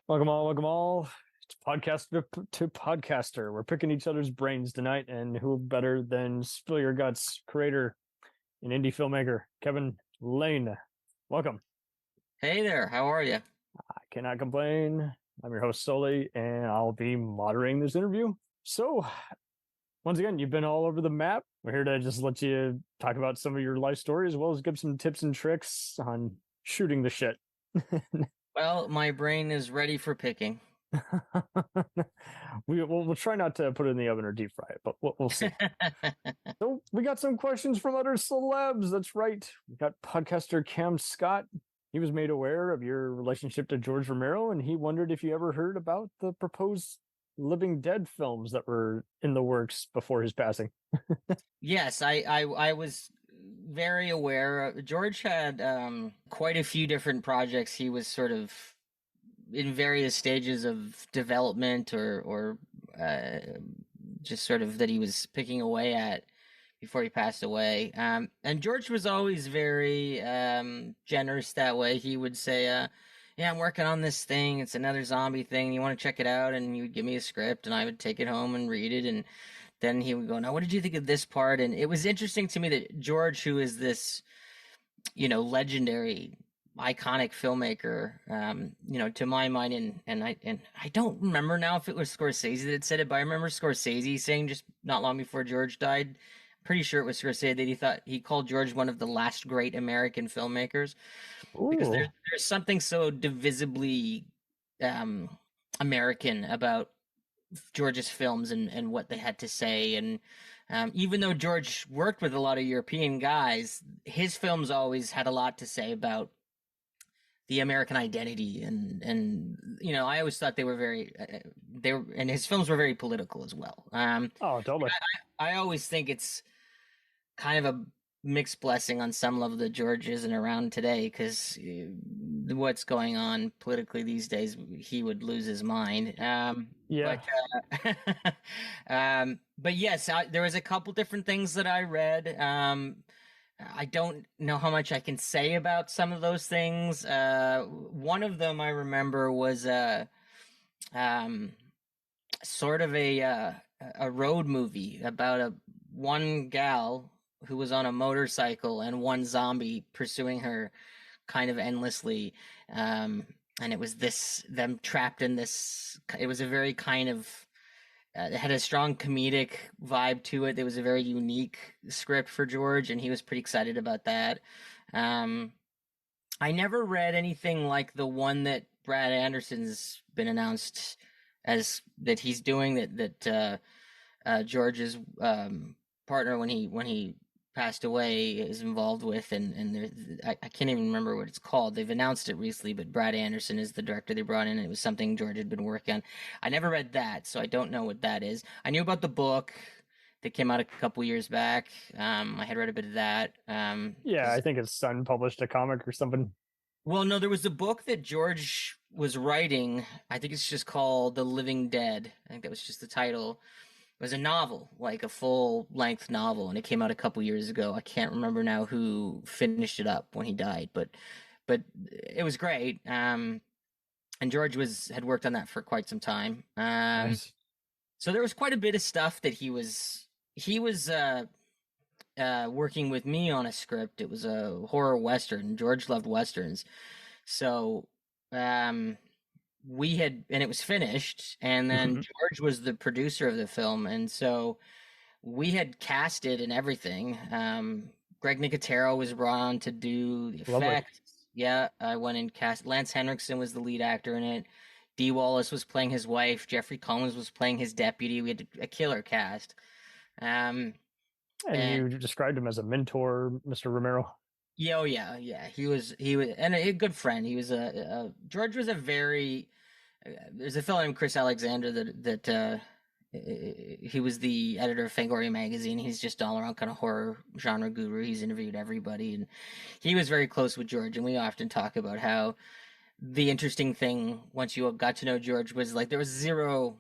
Welcome all, welcome all. It's podcast to podcaster. We're picking each other's brains tonight, and who better than Spill Your Guts creator and indie filmmaker Kevin Lane. Welcome. Hey there, how are you? I cannot complain. I'm your host Sully, and I'll be moderating this interview. So, once again, you've been all over the map. We're here to just let you talk about some of your life story, as well as give some tips and tricks on shooting the shit. Well, my brain is ready for picking. We'll try not to put it in the oven or deep fry it, but we'll see. So we got some questions from other celebs. That's right. We got podcaster Cam Scott. He was made aware of your relationship to George Romero, and he wondered if you ever heard about the proposed Living Dead films that were in the works before his passing. Yes, I was very aware. George had quite a few different projects. He was sort of in various stages of development or just sort of that he was picking away at before he passed away. And George was always very generous that way. He would say, yeah, I'm working on this thing. It's another zombie thing. You want to check it out? And he would give me a script, and I would take it home and read it. And then he would go, now, what did you think of this part? And it was interesting to me that George, who is this, legendary, iconic filmmaker, to my mind, and I don't remember now if it was Scorsese that said it, but I remember Scorsese saying just not long before George died, pretty sure it was Scorsese, that he called George one of the last great American filmmakers, because Ooh. there's something so divisibly American about George's films and what they had to say. And even though George worked with a lot of European guys, his films always had a lot to say about the American identity. And I always thought they were and his films were very political as well. Oh, totally. I always think it's kind of a mixed blessing on some level that George isn't around today, because what's going on politically these days, he would lose his mind. Yeah. But yes, there was a couple different things that I read. I don't know how much I can say about some of those things. One of them I remember was sort of a road movie about one gal who was on a motorcycle and one zombie pursuing her kind of endlessly. And it was them trapped in this. It was a very kind of, it had a strong comedic vibe to it. There was a very unique script for George, and he was pretty excited about that. I never read anything like the one that Brad Anderson's been announced as that he's doing, that George's partner when he passed away is involved with, and I can't even remember what it's called. They've announced it recently, but Brad Anderson is the director they brought in, and it was something George had been working on. I never read that, so I don't know what that is. I knew about the book that came out a couple years back. I had read a bit of that. Yeah, I think his son published a comic or something. Well, no, there was a book that George was writing. I think it's just called The Living Dead. I think that was just the title. It was a novel, like a full-length novel, and it came out a couple years ago. I can't remember now who finished it up when he died, but it was great. And George had worked on that for quite some time. Nice. So there was quite a bit of stuff that he was working with me on a script. It was a horror western. George loved westerns, so and it was finished, and then George was the producer of the film, and so we had casted and everything. Greg Nicotero was brought on to do the Lovely. effects. Yeah, I went and cast. Lance Henriksen was the lead actor in it. Dee Wallace was playing his wife. Jeffrey Combs was playing his deputy. We had a killer cast. And And you described him as a mentor, Mr. Romero. yeah, oh yeah, yeah. He was, and a good friend. He was George was a very. There's a fellow named Chris Alexander that he was the editor of Fangoria magazine. He's just all around kind of horror genre guru. He's interviewed everybody, and he was very close with George. And we often talk about how the interesting thing once you got to know George was like there was zero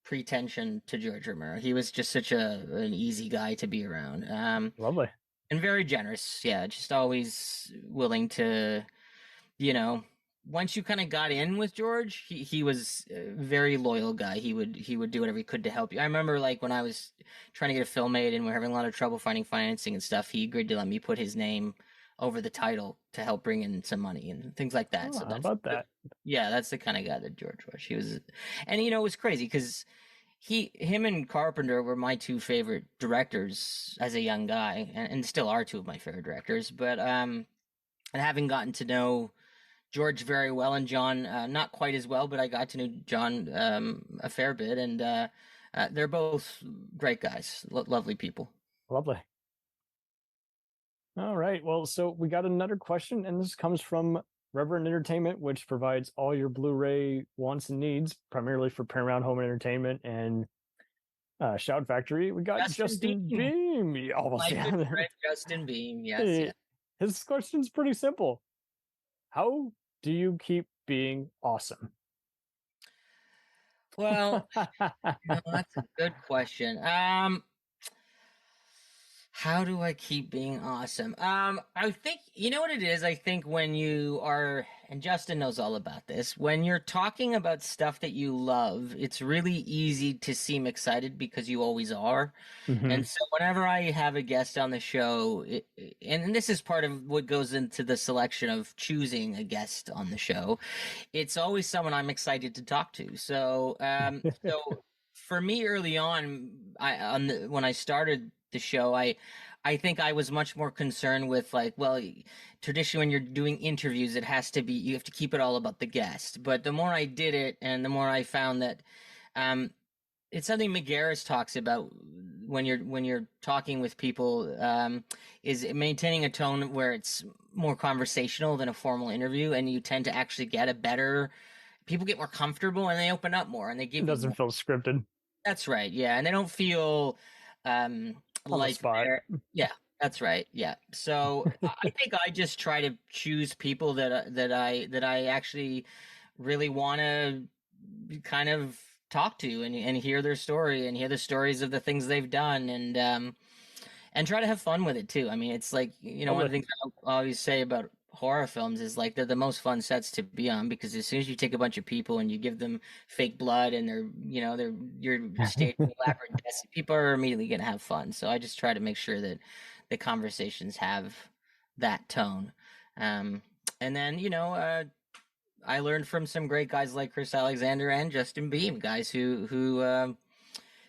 pretension to George Romero. He was just such an easy guy to be around. Lovely. And very generous. Yeah, just always willing to, you know, once you kind of got in with George, he was a very loyal guy. He would do whatever he could to help you. I remember like when I was trying to get a film made and we're having a lot of trouble finding financing and stuff, he agreed to let me put his name over the title to help bring in some money and things like that. Oh, So how about that? yeah, that's the kind of guy that George was. He was, and you know, it was crazy because him and Carpenter were my two favorite directors as a young guy, and still are two of my favorite directors. But and having gotten to know George very well and John not quite as well, but I got to know John a fair bit, and they're both great guys, lovely people. Lovely. All right. Well, so we got another question, and this comes from Reverend Entertainment, which provides all your Blu-ray wants and needs, primarily for Paramount Home Entertainment and Shout Factory. We got Justin Beam. My good friend Justin Beam. Yes. His question's pretty simple. How do you keep being awesome? Well, that's a good question. How do I keep being awesome? I think, you know what it is? I think when you are, and Justin knows all about this, when you're talking about stuff that you love, it's really easy to seem excited because you always are. And so whenever I have a guest on the show, and this is part of what goes into the selection of choosing a guest on the show, it's always someone I'm excited to talk to. So, so for me early on, when I started the show, I think I was much more concerned with like, well, traditionally when you're doing interviews, it has to be, you have to keep it all about the guest. But the more I did it, and the more I found that it's something McGarris talks about when you're talking with people, is maintaining a tone where it's more conversational than a formal interview, and you tend to actually get people get more comfortable and they open up more and they give it doesn't feel scripted. That's right. Yeah, and they don't feel like yeah, that's right. Yeah. So I think I just try to choose people that I actually really want to kind of talk to and hear their story and hear the stories of the things they've done and try to have fun with it too. I mean, it's like, you know, one of the things I always say about horror films is like they're the most fun sets to be on, because as soon as you take a bunch of people and you give them fake blood and you're staging elaborate deaths, people are immediately going to have fun. So I just try to make sure that the conversations have that tone. And then, I learned from some great guys like Chris Alexander and Justin Beam, guys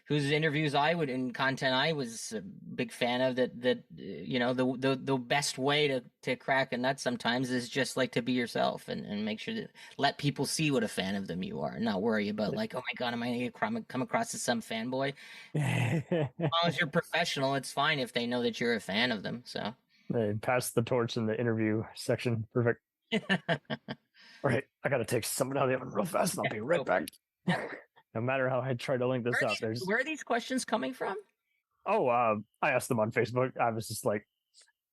whose interviews and content I was a big fan of. The best way to crack a nut sometimes is just like to be yourself and make sure that let people see what a fan of them you are, and not worry about like, oh my God, am I going to come across as some fanboy? As long as you're professional, it's fine if they know that you're a fan of them. So they pass the torch in the interview section. Perfect. All right, I got to take someone out of the oven real fast, and I'll be right back. No matter how I try to link this up, where are these questions coming from? Oh, I asked them on Facebook. I was just like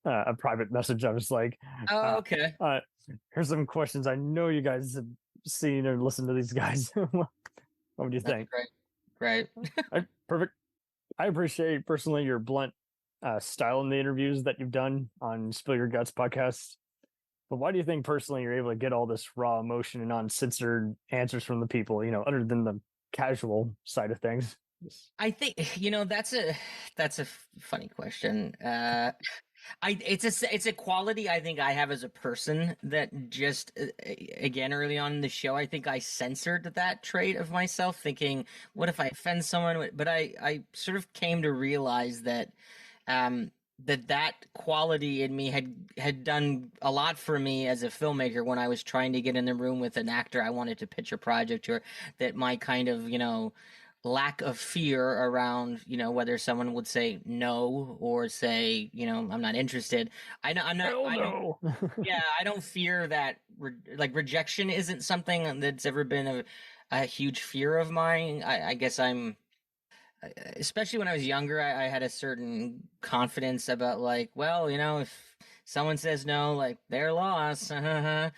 a private message. I was like, oh, okay. Here's some questions. I know you guys have seen or listened to these guys. What would you think? Great. Perfect. I appreciate personally your blunt style in the interviews that you've done on Spill Your Guts podcast. But why do you think personally you're able to get all this raw emotion and uncensored answers from the people, other than the casual side of things? I think that's a funny question. It's a quality I think I have as a person that just again early on in the show I think I censored that trait of myself, thinking what if I offend someone? But I sort of came to realize that that quality in me had done a lot for me as a filmmaker when I was trying to get in the room with an actor I wanted to pitch a project, or that my kind of lack of fear around whether someone would say no or say I'm not interested. I don't fear that rejection isn't something that's ever been a huge fear of mine. I guess especially when I was younger, I had a certain confidence about like, well, if someone says no, like they're lost. And,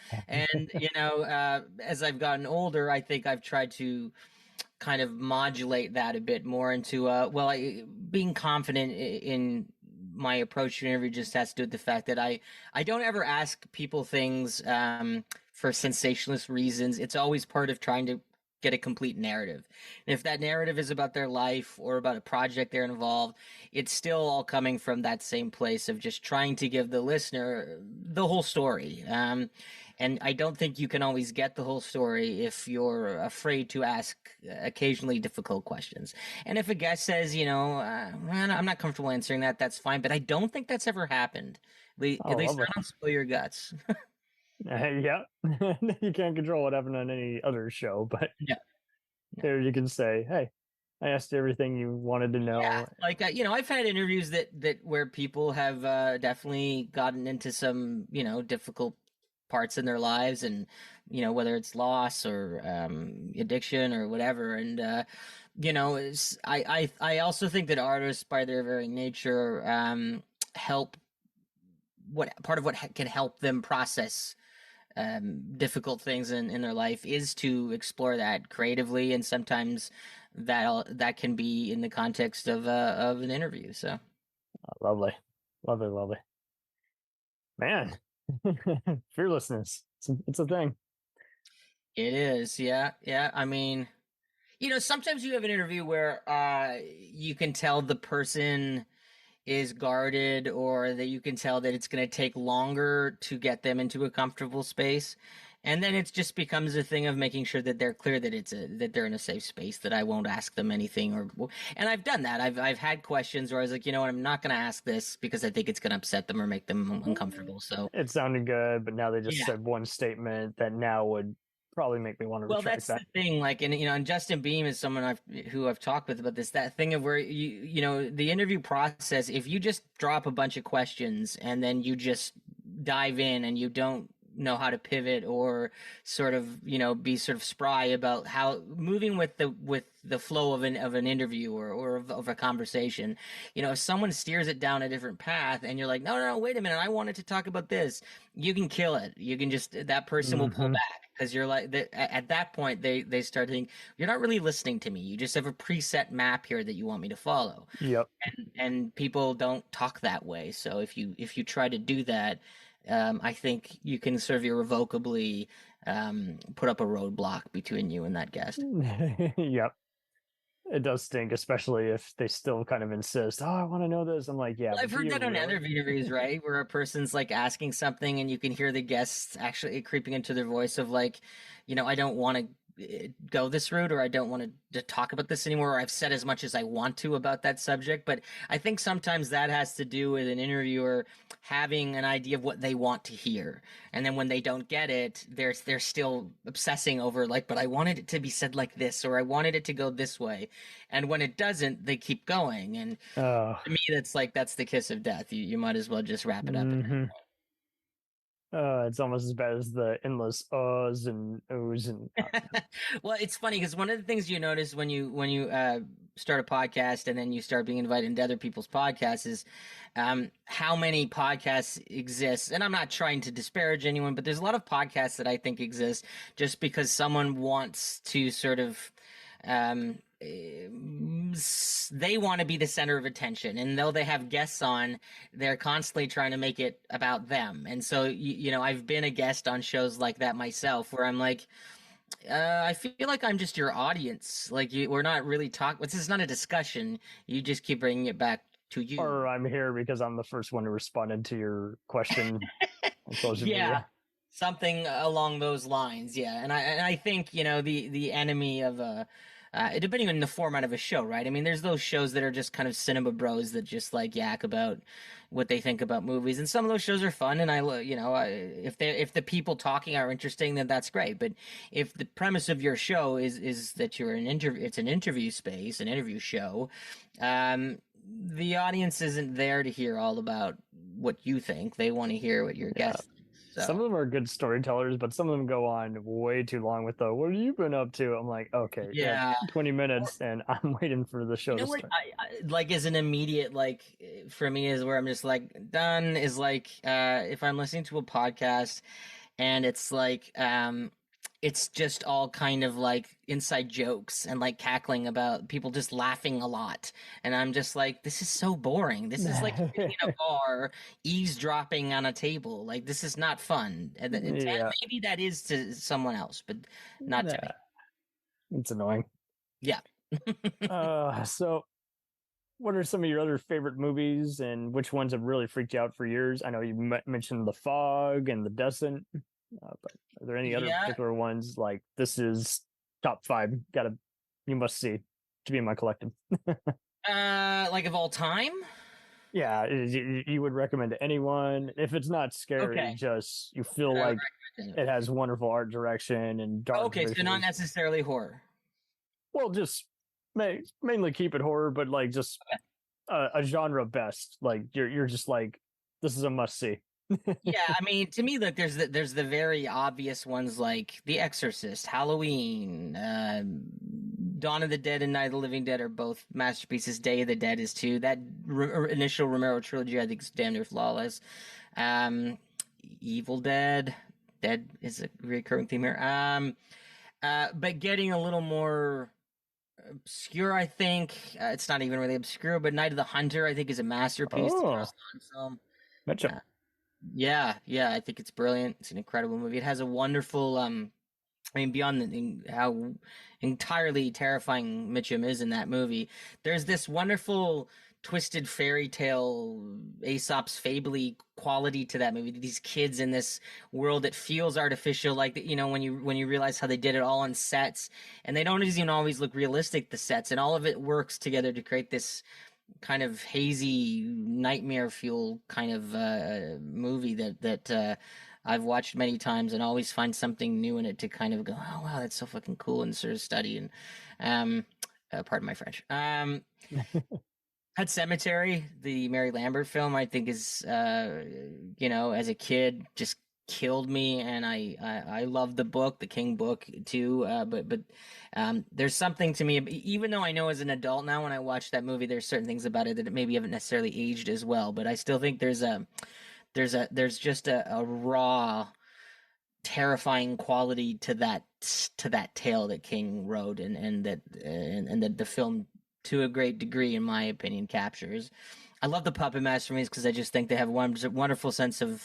as I've gotten older, I think I've tried to kind of modulate that a bit more into, being confident in my approach to an interview just has to do with the fact that I don't ever ask people things for sensationalist reasons. It's always part of trying to get a complete narrative. And if that narrative is about their life or about a project they're involved, it's still all coming from that same place of just trying to give the listener the whole story. And I don't think you can always get the whole story if you're afraid to ask occasionally difficult questions. And if a guest says, I'm not comfortable answering that, that's fine. But I don't think that's ever happened. At least lovely. not on Spill Your Guts. Yeah. You can't control what happened on any other show, but Yeah. there you can say, hey, I asked everything you wanted to know. Yeah, like I've had interviews that where people have definitely gotten into some difficult parts in their lives, and whether it's loss or addiction or whatever, and I also think that artists by their very nature help what part of what can help them process difficult things in their life is to explore that creatively, and sometimes that can be in the context of an interview. So Lovely, lovely, lovely, man. Fearlessness, it's a thing. it is, yeah. I mean, sometimes you have an interview where you can tell the person is guarded, or that you can tell that it's going to take longer to get them into a comfortable space, and then it just becomes a thing of making sure that they're clear that that they're in a safe space, that I won't ask them anything. And I've done that. I've had questions where I was like, what, I'm not going to ask this because I think it's going to upset them or make them uncomfortable. So It sounded good, but now they just yeah. said one statement that now would probably make me want to Well, retract that's that. the thing. Like, and Justin Beam is someone who I've talked with about this. That thing of where the interview process. If you just drop a bunch of questions and then you just dive in and you don't know how to pivot or sort of be sort of spry about how moving with the flow of an interview or of a conversation, if someone steers it down a different path and you're like, no, wait a minute, I wanted to talk about this, you can kill it. You can just, that person will pull back, because you're like, at that point they start thinking, you're not really listening to me, you just have a preset map here that you want me to follow. Yep. And people don't talk that way. So if you try to do that, I think you can sort of irrevocably put up a roadblock between you and that guest. Yep. It does stink, especially if they still kind of insist. Oh, I want to know this. I'm like, yeah, Well, but I've do heard you that on really? other interviews, right? Where a person's like asking something and you can hear the guests actually creeping into their voice of like, I don't want to go this route, or I don't want to talk about this anymore, or I've said as much as I want to about that subject. But I think sometimes that has to do with an interviewer having an idea of what they want to hear, and then when they don't get it, they're still obsessing over like, but I wanted it to be said like this, or I wanted it to go this way, and when it doesn't, they keep going. And to me, that's the kiss of death. You might as well just wrap it up. Mm-hmm. It's almost as bad as the endless uhs and ohs and. Well, it's funny because one of the things you notice when you start a podcast and then you start being invited into other people's podcasts is how many podcasts exist. And I'm not trying to disparage anyone, but there's a lot of podcasts that I think exist just because someone wants to sort of they want to be the center of attention, and though they have guests on, they're constantly trying to make it about them. And so I've been a guest on shows like that myself, where I'm like, I feel like I'm just your audience. Like we're not really talking. This is not a discussion. You just keep bringing it back to you. Or I'm here because I'm the first one who responded to your question on social media. Something along those lines. Yeah, and I think the enemy of depending on the format of a show, right? I mean, there's those shows that are just kind of cinema bros that just like yak about what they think about movies, and some of those shows are fun. And if the people talking are interesting, then that's great. But if the premise of your show is that you're it's an interview space, an interview show, the audience isn't there to hear all about what you think. They want to hear what your guest thinks. So. Some of them are good storytellers, but some of them go on way too long with the "What have you been up to?" I'm like, okay, yeah, 20 minutes, and I'm waiting for the show to what start. I like is an immediate like for me is where I'm just like done is like if I'm listening to a podcast and it's like it's just all kind of like inside jokes and like cackling about people just laughing a lot. And I'm just like, this is so boring. This is like sitting in a bar, eavesdropping on a table. Like, this is not fun. And Yeah, maybe that is to someone else, but not to me. it's annoying. Yeah. So what are some of your other favorite movies, and which ones have really freaked you out for years? I know you mentioned The Fog and The Descent, but are there any other Yeah. particular ones like this is top five? You must see to be in my collective. Like of all time? Yeah, you would recommend to anyone if it's not scary. Okay. Just you feel I would like recommend it it. has wonderful art direction and dark Okay, so not visuals. necessarily horror. Well, just mainly keep it horror, but like just a genre best. Like you're just like this is a must see. Yeah, I mean, to me, look, there's the very obvious ones like The Exorcist, Halloween, Dawn of the Dead, and Night of the Living Dead are both masterpieces. Day of the Dead is too. That initial Romero trilogy, I think, is damn near flawless. Um, Evil Dead, Dead is a recurring theme here. But getting a little more obscure, I think it's not even really obscure, but Night of the Hunter, I think, is a masterpiece. The Oh, Joss Whedon film. Mitchum. Yeah, yeah, I think it's brilliant. It's an incredible movie. It has a wonderful, I mean, beyond how entirely terrifying Mitchum is in that movie, there's this wonderful twisted fairy tale, Aesop's fably quality to that movie. These kids in this world that feels artificial, like when you realize how they did it all on sets, and they don't even always look realistic. The sets and all of it works together to create this kind of hazy nightmare fuel kind of movie that I've watched many times and always find something new in it to kind of go, oh wow, that's so fucking cool, and sort of study. And pardon my French. Pet Cemetery, the Mary Lambert film, I think is as a kid just killed me, and I love the book, the King book too. But there's something to me, even though I know as an adult now when I watch that movie, there's certain things about it that maybe haven't necessarily aged as well. But I still think there's just a raw, terrifying quality to that tale that King wrote, and that the film to a great degree, in my opinion, captures. I love the Puppet Master movies because I just think they have one wonderful sense of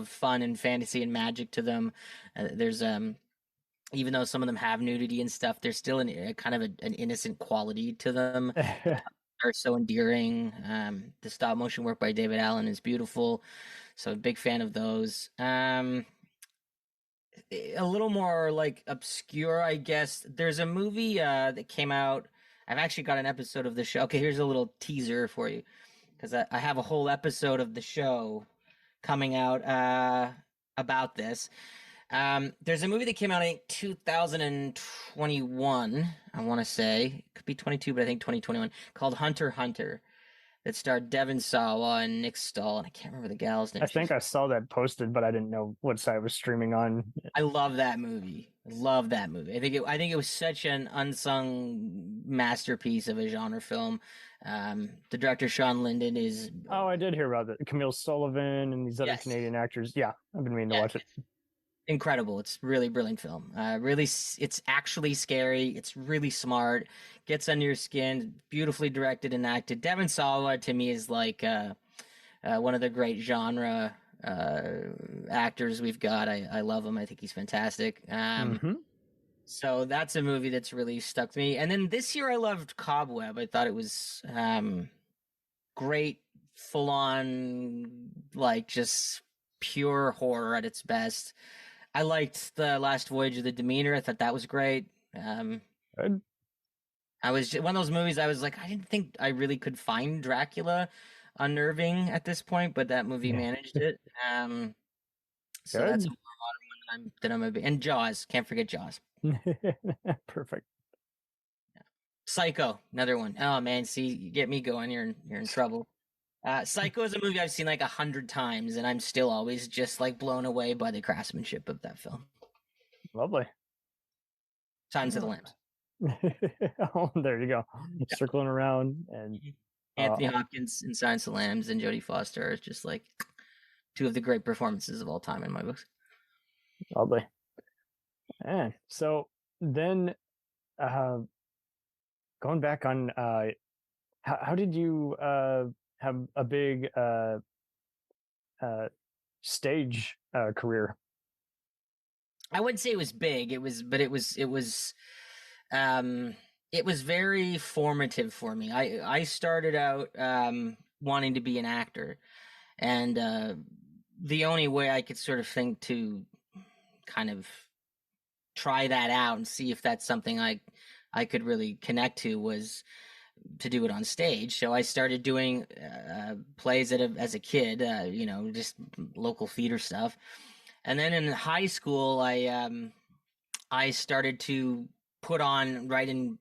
fun and fantasy and magic to them. There's even though some of them have nudity and stuff, there's still a kind of an innocent quality to them. The puppets are so endearing. The stop motion work by David Allen is beautiful, so a big fan of those. A little more like obscure, I guess. There's a movie that came out. I've actually got an episode of the show. Okay, here's a little teaser for you because I have a whole episode of the show coming out about this. There's a movie that came out in 2021. I want to say it could be 22, but I think 2021, called Hunter x Hunter, that starred Devon Sawa and Nick Stahl, and I can't remember the gal's name. I think I saw that posted, but I didn't know what site it was streaming on. I love that movie. I love that movie. I think it was such an unsung masterpiece of a genre film. The director Sean Linden is Oh, I did hear about it. Camille Sullivan and these other yes, Canadian actors. Yeah, I've been meaning to yeah, watch it. incredible. It's really brilliant film. Really, it's actually scary. It's really smart. Gets under your skin. Beautifully directed and acted. Devon Sawa to me is like one of the great genre actors we've got. I love him. I think he's fantastic. Mm-hmm. So that's a movie that's really stuck to me. And then this year I loved Cobweb. I thought it was great, full on, like just pure horror at its best. I liked The Last Voyage of the Demeter. I thought that was great. Good. I was one of those movies I was like, I didn't think I really could find Dracula unnerving at this point, but that movie Yeah. managed it. So Good. that's a more modern one that I'm a bit. And Jaws, can't forget Jaws. Perfect. Psycho, another one. Oh man, see, you get me going, you're in trouble. Psycho is a movie I've seen like 100 times, and I'm still always just like blown away by the craftsmanship of that film. Lovely. Silence of the Lambs. Oh, there you go. Yeah. Circling around and Anthony Hopkins in Silence of the Lambs and Jodie Foster is just like two of the great performances of all time in my books. lovely. So then, uh, going back on, how did you have a big uh, stage career? I wouldn't say it was big. Um, it was very formative for me. I started out wanting to be an actor, and the only way I could sort of think to kind of try that out and see if that's something I could really connect to was to do it on stage. So I started doing plays as a kid, just local theater stuff. And then in high school, I started to write and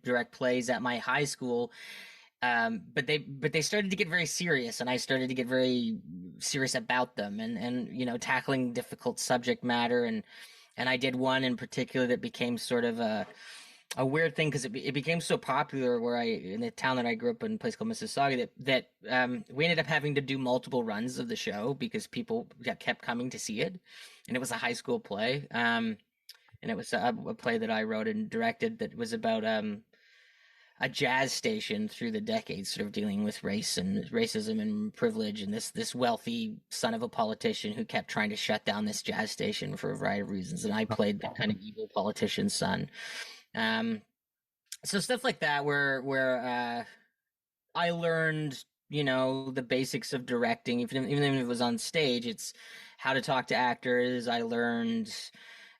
direct plays at my high school. But they started to get very serious, and I started to get very serious about them, and tackling difficult subject matter, and I did one in particular that became sort of a weird thing because it became so popular where in the town that I grew up in, a place called Mississauga, that we ended up having to do multiple runs of the show because people kept coming to see it, and it was a high school play. And it was a play that I wrote and directed that was about a jazz station through the decades, sort of dealing with race and racism and privilege, and this wealthy son of a politician who kept trying to shut down this jazz station for a variety of reasons, and I played the kind of evil politician's son. So stuff like that, where I learned, the basics of directing, even if it was on stage. It's how to talk to actors. I learned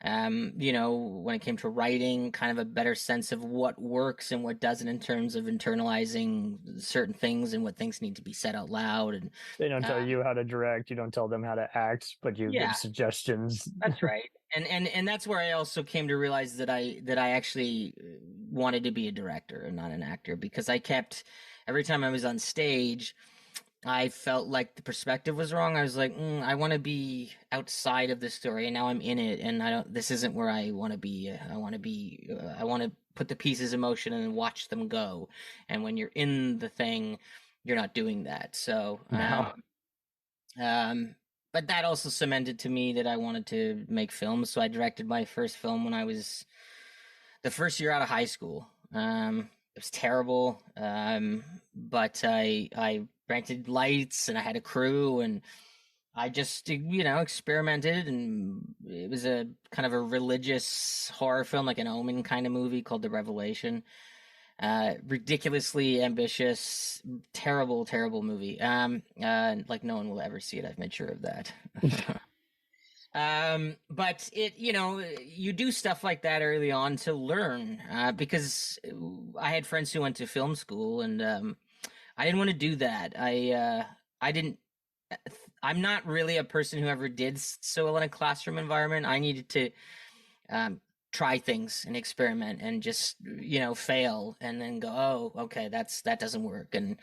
when it came to writing, kind of a better sense of what works and what doesn't in terms of internalizing certain things and what things need to be said out loud. And They don't tell you how to direct, you don't tell them how to act, but you give yeah, suggestions. that's right. And that's where I also came to realize that I actually wanted to be a director and not an actor, because I kept every time I was on stage, I felt like the perspective was wrong. I was like, I want to be outside of the story, and now I'm in it, and I don't. This isn't where I want to be. I want to be. I want to put the pieces in motion and watch them go. And when you're in the thing, you're not doing that. So, No. but that also cemented to me that I wanted to make films. So I directed my first film when I was the first year out of high school. It was terrible, but I rented lights and I had a crew, and I just experimented, and it was a kind of a religious horror film, like an Omen kind of movie called The Revelation. Ridiculously ambitious, terrible movie. Like no one will ever see it. I've made sure of that. But you do stuff like that early on to learn, because I had friends who went to film school, and I didn't want to do that. I didn't. I'm not really a person who ever did so well in a classroom environment. I needed to try things and experiment and just fail and then go, oh, okay, that doesn't work. And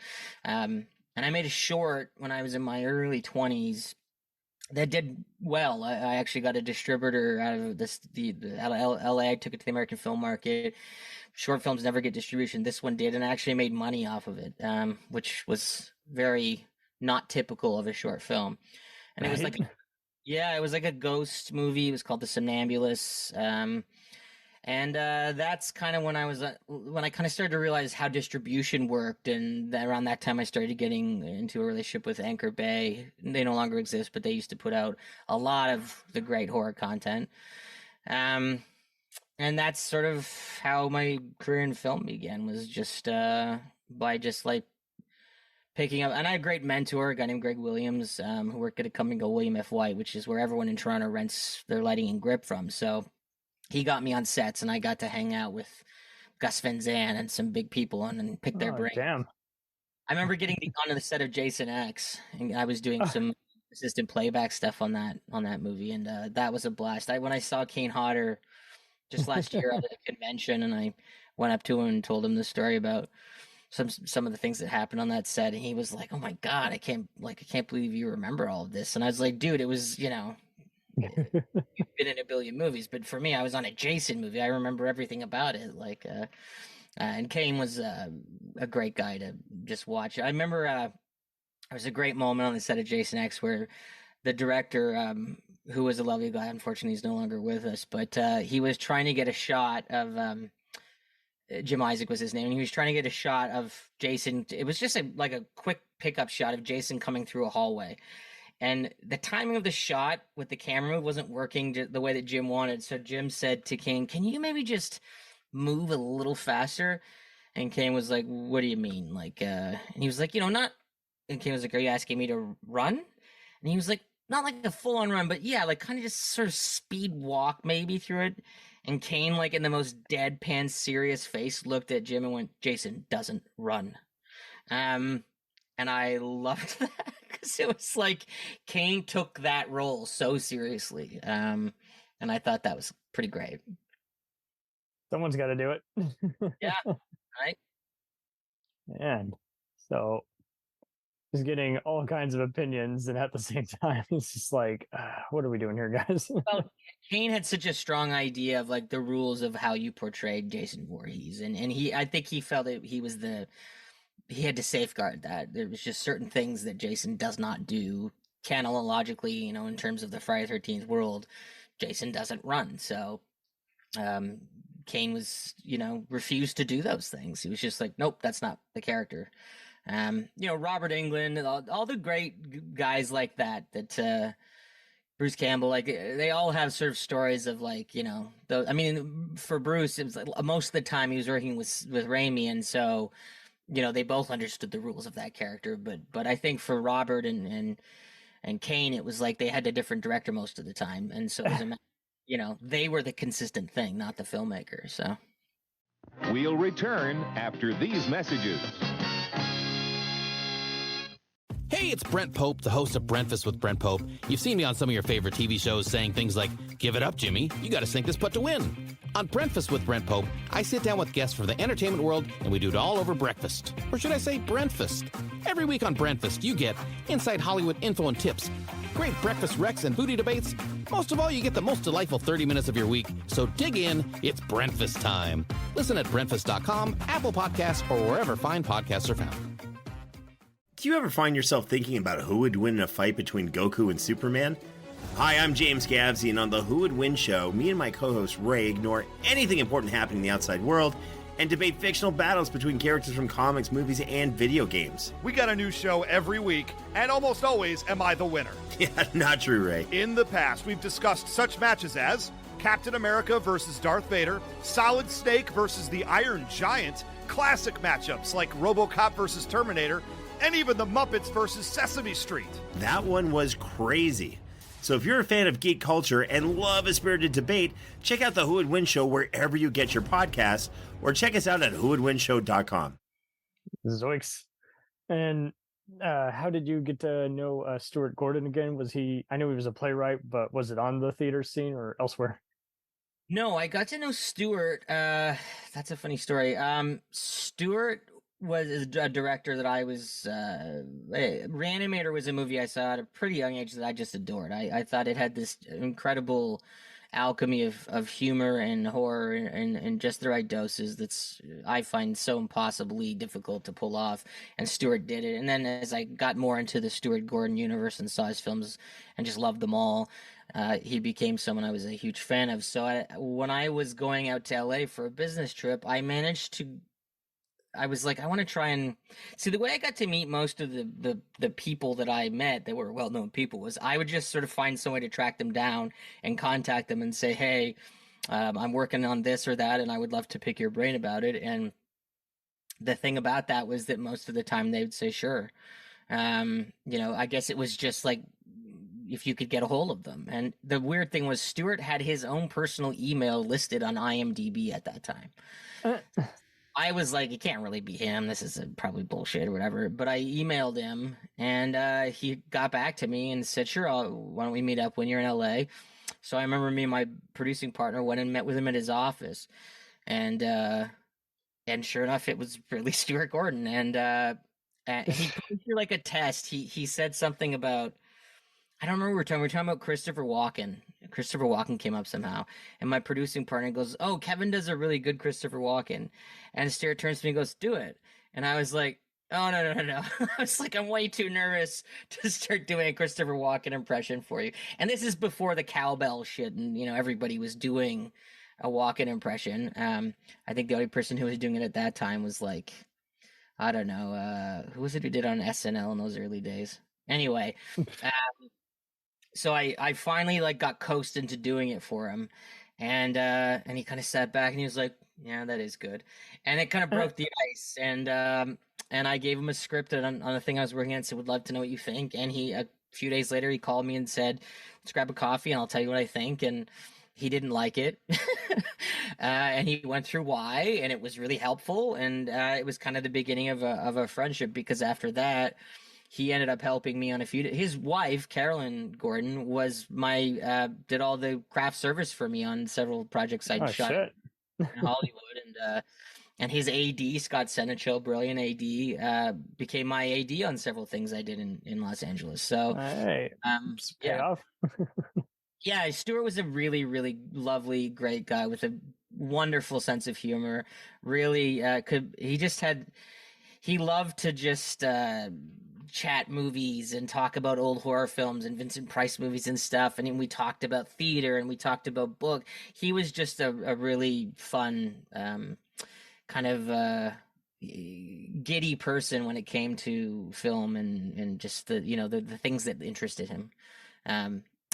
I made a short when I was in my early 20s that did well. I actually got a distributor out of LA. I took it to the American film market. Short films never get distribution. This one did, and I actually made money off of it, which was very not typical of a short film. And Right? it was like, it was like a ghost movie. It was called The Somnambulist. And that's kind of when I kind of started to realize how distribution worked, and around that time I started getting into a relationship with Anchor Bay. They no longer exist, but they used to put out a lot of the great horror content. And that's sort of how my career in film began, was just by just like picking up. And I had a great mentor, a guy named Greg Williams, who worked at a company called William F. White, which is where everyone in Toronto rents their lighting and grip from. So he got me on sets, and I got to hang out with Gus Van Zandt and some big people and pick their Oh, brain. damn. I remember getting onto the set of Jason X, and I was doing some assistant playback stuff on that movie, and that was a blast. When I saw Kane Hodder just last year at a convention, and I went up to him and told him the story about some of the things that happened on that set, and he was like, "Oh my god, I can't believe you remember all of this." And I was like, "Dude, it was you've been in a billion movies, but for me, I was on a Jason movie. I remember everything about it." And Kane was a great guy to just watch. I remember there was a great moment on the set of Jason X where the director who was a lovely guy. Unfortunately, he's no longer with us, but he was trying to get a shot of Jim Isaac was his name, and he was trying to get a shot of Jason. It was just like a quick pickup shot of Jason coming through a hallway, and the timing of the shot with the camera move wasn't working the way that Jim wanted. So Jim said to Kane, "Can you maybe just move a little faster?" And Kane was like, "What do you mean?" Like, and he was like, not. And Kane was like, "Are you asking me to run?" And he was like, "Not like a full on run, but yeah, like kind of just sort of speed walk maybe through it." And Kane, like in the most deadpan serious face, looked at Jim and went, "Jason doesn't run." And I loved that because it was like Kane took that role so seriously. And I thought that was pretty great. Someone's got to do it. Yeah, right. And so just getting all kinds of opinions, and at the same time, it's just like, what are we doing here, guys? Well, Kane had such a strong idea of like the rules of how you portrayed Jason Voorhees, and I think he felt that he had to safeguard that. There was just certain things that Jason does not do canonologically, in terms of the Friday 13th world. Jason doesn't run, so Kane was, refused to do those things. He was just like, nope, that's not the character. Robert Englund, all the great guys like that Bruce Campbell, like they all have sort of stories of like, for Bruce, it was like most of the time he was working with Raimi, and so, they both understood the rules of that character. But I think for Robert and Kane, it was like they had a different director most of the time, and so it was they were the consistent thing, not the filmmaker. So we'll return after these messages. Hey, it's Brent Pope, the host of Breakfast with Brent Pope. You've seen me on some of your favorite TV shows saying things like, "Give it up, Jimmy. You got to sink this putt to win." On Breakfast with Brent Pope, I sit down with guests from the entertainment world, and we do it all over breakfast. Or should I say Brentfast? Every week on Brentfast, you get inside Hollywood info and tips, great breakfast recs and foodie debates. Most of all, you get the most delightful 30 minutes of your week. So dig in. It's Brentfast time. Listen at Brentfast.com, Apple Podcasts, or wherever fine podcasts are found. Do you ever find yourself thinking about who would win in a fight between Goku and Superman? Hi, I'm James Gavsey, and on the Who Would Win show, me and my co-host Ray ignore anything important happening in the outside world and debate fictional battles between characters from comics, movies, and video games. We got a new show every week, and almost always am I the winner. Yeah, not true, Ray. In the past, we've discussed such matches as Captain America versus Darth Vader, Solid Snake versus the Iron Giant, classic matchups like RoboCop versus Terminator, and even the Muppets versus Sesame Street. That one was crazy. So if you're a fan of geek culture and love a spirited debate, check out the Who Would Win show wherever you get your podcasts, or check us out at whowouldwinshow.com. Zoinks. And how did you get to know Stuart Gordon again? I know he was a playwright, but was it on the theater scene or elsewhere? No, I got to know Stuart. That's a funny story. Stuart was a director that I was Reanimator was a movie I saw at a pretty young age that I just adored. I thought it had this incredible alchemy of humor and horror and just the right doses that's I find so impossibly difficult to pull off, and Stuart did it. And then as I got more into the Stuart Gordon universe and saw his films and just loved them all, he became someone I was a huge fan of. So when I was going out to LA for a business trip, I was like, I want to try and see. The way I got to meet most of the people that I met that were well-known people was I would just sort of find some way to track them down and contact them and say, hey, I'm working on this or that, and I would love to pick your brain about it. And the thing about that was that most of the time they would say, sure. I guess it was just like if you could get a hold of them. And the weird thing was Stuart had his own personal email listed on IMDb at that time. I was like, it can't really be him. This is probably bullshit or whatever. But I emailed him, and he got back to me and said, sure, why don't we meet up when you're in LA? So I remember me and my producing partner went and met with him at his office. And sure enough, it was really Stuart Gordon. And he put me through like a test. He said something about, I don't remember what we were talking about Christopher Walken. Christopher Walken came up somehow. And my producing partner goes, oh, Kevin does a really good Christopher Walken. And Stuart turns to me and goes, do it. And I was like, Oh no. I was like, I'm way too nervous to start doing a Christopher Walken impression for you. And this is before the cowbell shit, and everybody was doing a Walken impression. I think the only person who was doing it at that time was like, I don't know, who was it who did on SNL in those early days? Anyway, so I finally like got coaxed into doing it for him, and he kind of sat back and he was like, "Yeah, that is good," and it kind of broke the ice, and I gave him a script on a thing I was working on, so would love to know what you think. And he a few days later he called me and said, "Let's grab a coffee and I'll tell you what I think." And he didn't like it, and he went through why, and it was really helpful, and it was kind of the beginning of a friendship, because after that he ended up helping me on a few. His wife, Carolyn Gordon, was my did all the craft service for me on several projects I'd shot Shit. in Hollywood, and his AD, Scott Senechill, brilliant AD, became my AD on several things I did in Los Angeles. So, Hey, pay yeah, off. yeah, Stuart was a really, really lovely, great guy with a wonderful sense of humor. Really, he loved to just chat movies and talk about old horror films and Vincent Price movies and stuff. And then we talked about theater and we talked about book. He was just a really fun, kind of giddy person when it came to film and just the things that interested him.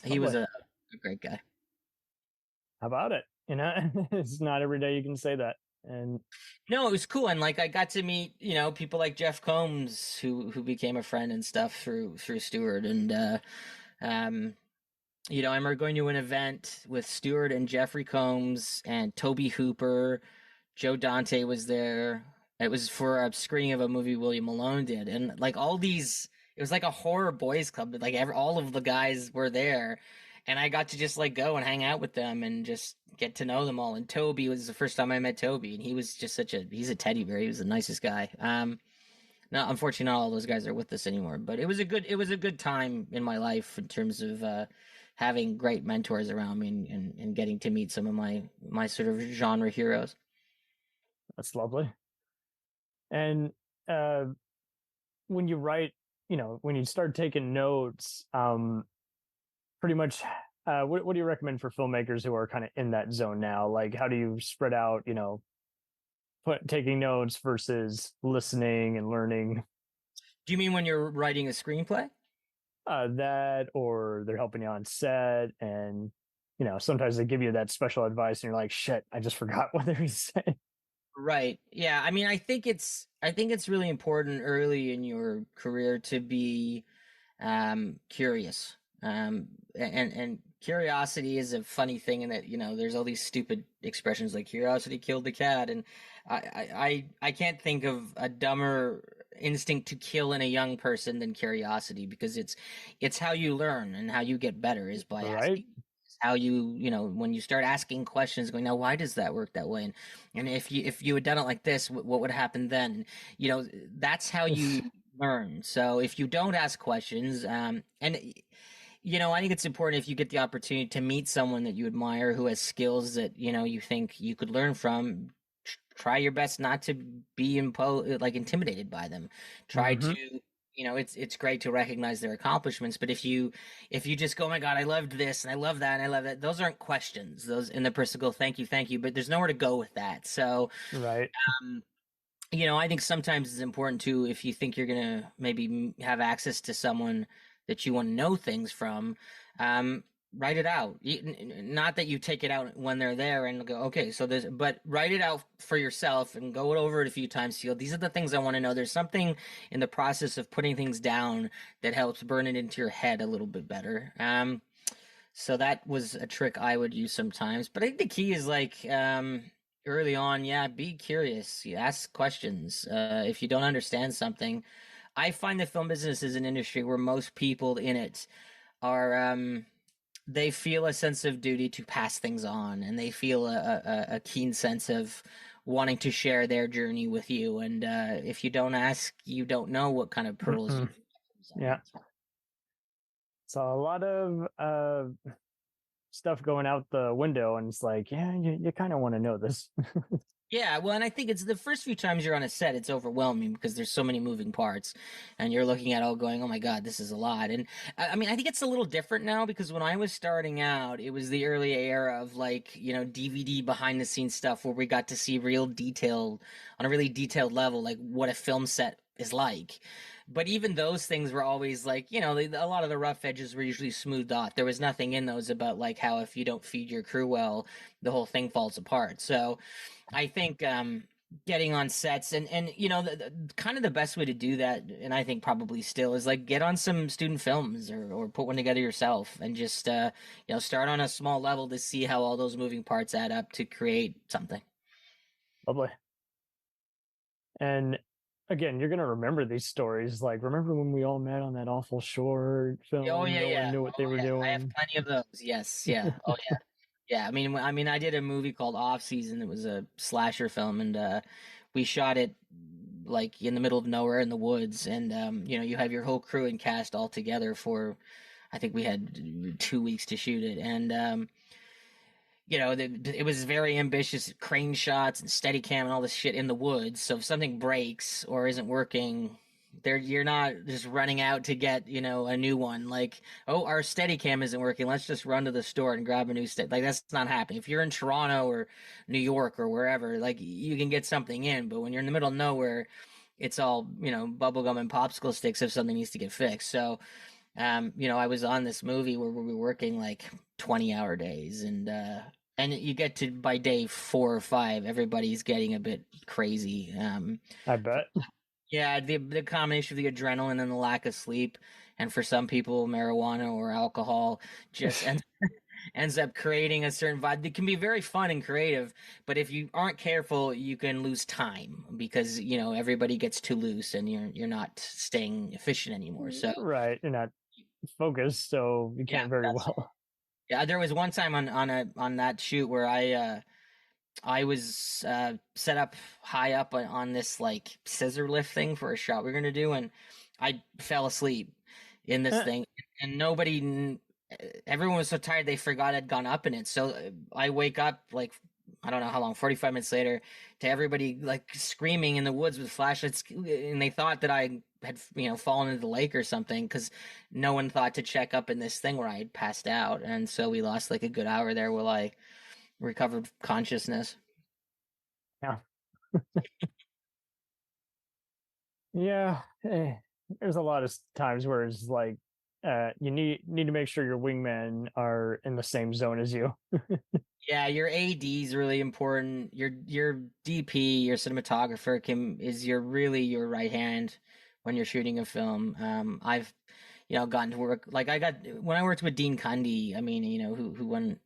He was a great guy. How about it? It's not every day you can say that. And no, it was cool, and like I got to meet people like Jeff Combs, who became a friend and stuff through Stewart, and I remember going to an event with Stewart and Jeffrey Combs and Toby Hooper. Joe Dante was there. It was for a screening of a movie William Malone did, and like all these, it was like a horror boys club. Like all of the guys were there, and I got to just like go and hang out with them and just get to know them all. And Toby was the first time I met Toby, and he was just he's a teddy bear. He was the nicest guy. Now, unfortunately, not all those guys are with us anymore, but it was a good time in my life in terms of having great mentors around me and getting to meet some of my sort of genre heroes. that's lovely. And when you write, when you start taking notes, pretty much, what do you recommend for filmmakers who are kind of in that zone now? Like, how do you spread out, taking notes versus listening and learning? Do you mean when you're writing a screenplay? That, or they're helping you on set, and sometimes they give you that special advice, and you're like, "Shit, I just forgot what they were saying." Right. Yeah. I mean, I think it's really important early in your career to be curious. And curiosity is a funny thing in that there's all these stupid expressions like curiosity killed the cat, and I can't think of a dumber instinct to kill in a young person than curiosity, because it's how you learn and how you get better is by asking. How you when you start asking questions, going, now why does that work that way, and if you had done it like this, what would happen then? That's how you learn. So if you don't ask questions, and I think it's important, if you get the opportunity to meet someone that you admire who has skills that you think you could learn from, try your best not to be intimidated by them. Try to it's great to recognize their accomplishments, but if you just go, oh my God, I loved this and I love that and I love that, those aren't questions. Those, and the person go, thank you, but there's nowhere to go with that. So Right. I think sometimes it's important too, if you think you're gonna maybe have access to someone that you want to know things from, write it out. Not that you take it out when they're there and go, okay, so there's, but write it out for yourself and go over it a few times. Feel, these are the things I want to know. There's something in the process of putting things down that helps burn it into your head a little bit better. So that was a trick I would use sometimes. But I think the key is early on, be curious. You ask questions. If you don't understand something, I find the film business is an industry where most people in it are they feel a sense of duty to pass things on, and they feel a keen sense of wanting to share their journey with you. And if you don't ask, you don't know what kind of pearls you. Yeah. So a lot of stuff going out the window, and it's like, yeah, you kind of want to know this. Yeah, well, and I think it's the first few times you're on a set, it's overwhelming because there's so many moving parts, and you're looking at all going, "Oh my God, this is a lot." And I mean, I think it's a little different now because when I was starting out, it was the early era of like DVD behind the scenes stuff where we got to see real detail on a really detailed level, like what a film set is like. But even those things were always like, a lot of the rough edges were usually smoothed off. There was nothing in those about like how if you don't feed your crew well, the whole thing falls apart. So I think getting on sets and kind of the best way to do that, and I think probably still is like get on some student films or put one together yourself and just start on a small level to see how all those moving parts add up to create something. Lovely. And again, you're gonna remember these stories. Like, remember when we all met on that awful short film? Oh yeah, No yeah. one knew what they were I have doing. plenty of those. Yes, yeah. Oh yeah. Yeah, I mean, I did a movie called Off Season. It was a slasher film, and we shot it like in the middle of nowhere in the woods. And you have your whole crew and cast all together for, I think we had 2 weeks to shoot it, and it was very ambitious crane shots and Steadicam and all this shit in the woods. So if something breaks or isn't working, you're not just running out to get a new one. Like, oh, our Steadicam isn't working, let's just run to the store and grab a new stead. Like, that's not happening. If you're in Toronto or New York or wherever, like, you can get something in, but when you're in the middle of nowhere, it's all bubblegum and popsicle sticks if something needs to get fixed. So I was on this movie where we were working like 20-hour days, and you get to by day 4 or 5, everybody's getting a bit crazy. I bet. Yeah, the combination of the adrenaline and the lack of sleep, and for some people, marijuana or alcohol just ends up creating a certain vibe that can be very fun and creative. But if you aren't careful, you can lose time because everybody gets too loose and you're not staying efficient anmoore. So Right, you're not focused, so you can't very well. Yeah, there was one time on that shoot where I was set up high up on this like scissor lift thing for a shot we are gonna do, and I fell asleep in this thing, and everyone was so tired they forgot I'd gone up in it. So I wake up like, I don't know how long, 45 minutes later, to everybody like screaming in the woods with flashlights, and they thought that I had fallen into the lake or something because no one thought to check up in this thing where I had passed out, and so we lost like a good hour there while I recovered consciousness. Yeah. Yeah. There's a lot of times where it's like you need to make sure your wingmen are in the same zone as you. Yeah, your AD is really important. Your DP, your cinematographer is your right hand when you're shooting a film. I've gotten to work like when I worked with Dean Cundy. I mean,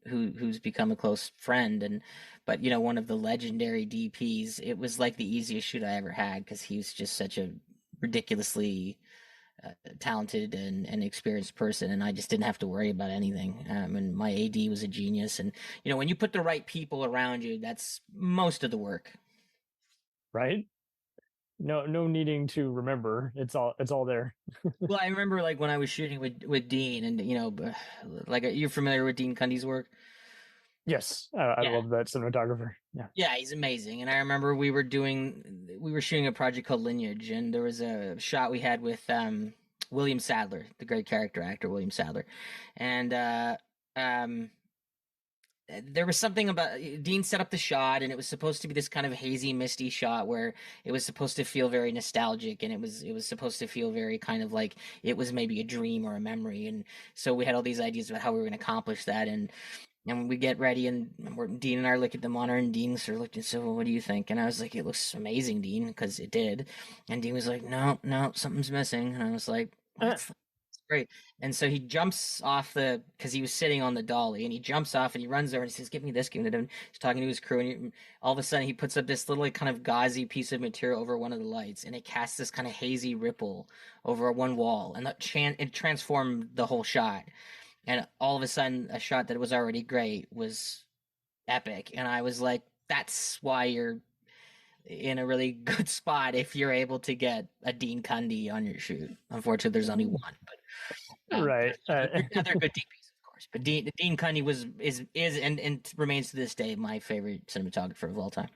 who's become a close friend, but one of the legendary DPs. It was like the easiest shoot I ever had because he was just such a ridiculously talented and experienced person, and I just didn't have to worry about anything. And my AD was a genius, and when you put the right people around you, that's most of the work. Right? No needing to remember. It's all there. Well, I remember like when I was shooting with Dean, and like you're familiar with Dean Cundy's work. Yes, I love that cinematographer. Yeah, he's amazing. And I remember we were shooting a project called Lineage, and there was a shot we had with William Sadler, the great character actor William Sadler, and there was something about Dean set up the shot, and it was supposed to be this kind of hazy, misty shot where it was supposed to feel very nostalgic, and it was supposed to feel very kind of like it was maybe a dream or a memory. And so we had all these ideas about how we were going to accomplish that, and we get ready, and Dean and I look at the monitor, and Dean sort of looked and said, "Well, what do you think?" And I was like, "It looks amazing, Dean," because it did. And Dean was like, "No, something's missing." And I was like, "That's great." And so he jumps off because he was sitting on the dolly, and he jumps off and he runs over and he says, "Give me this, give me that." He's talking to his crew, and all of a sudden he puts up this little like, kind of gauzy piece of material over one of the lights, and it casts this kind of hazy ripple over one wall, and it transformed the whole shot. And all of a sudden, a shot that was already great was epic. And I was like, that's why you're in a really good spot if you're able to get a Dean Cundy on your shoot. Unfortunately, there's only one. But right. Other good DPs, of course. But Dean Cundy is and remains to this day my favorite cinematographer of all time.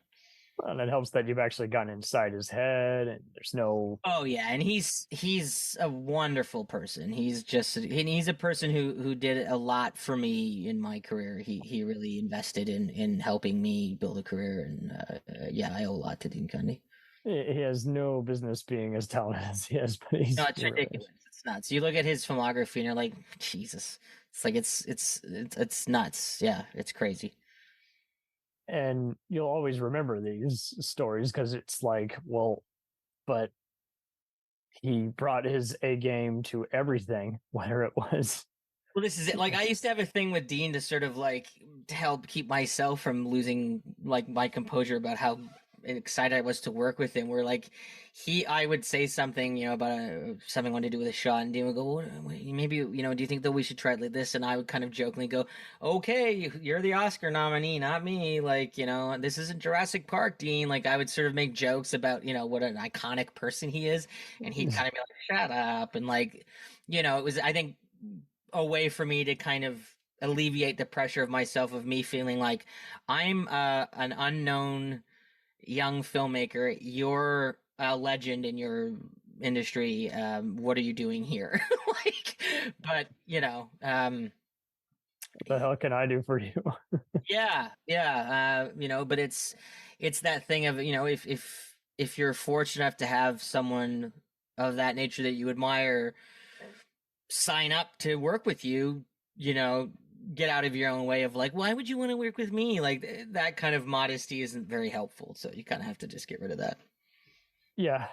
And it helps that you've actually gotten inside his head, and there's no. Oh yeah, and he's a wonderful person. He's a person who did a lot for me in my career. He really invested in helping me build a career, and yeah, I owe a lot to Dean Cundy. He has no business being as talented as he is, but No, it's ridiculous. It's nuts. You look at his filmography and you're like, Jesus. It's like it's nuts. Yeah, it's crazy. And you'll always remember these stories because it's like, well, but he brought his A game to everything, whether it was. Well, this is it. Like, I used to have a thing with Dean to sort of like to help keep myself from losing like my composure about how excited I was to work with him. Where like I would say something, you know, about something I wanted to do with a shot, and Dean would go, well, maybe, you know, do you think that we should try it like this? And I would kind of jokingly go, okay, you're the Oscar nominee, not me. Like, you know, this isn't Jurassic Park, Dean. Like, I would sort of make jokes about, you know, what an iconic person he is, and he'd kind of be like, shut up, and like, you know, it was, I think, a way for me to kind of alleviate the pressure of myself, of me feeling like I'm an unknown young filmmaker. You're a legend in your industry. What are you doing here? Like, but you know, What the hell can I do for you? yeah, you know, but it's that thing of, you know, if you're fortunate enough to have someone of that nature that you admire sign up to work with you, you know, get out of your own way of like, why would you want to work with me? Like, that kind of modesty isn't very helpful. So you kind of have to just get rid of that. Yeah.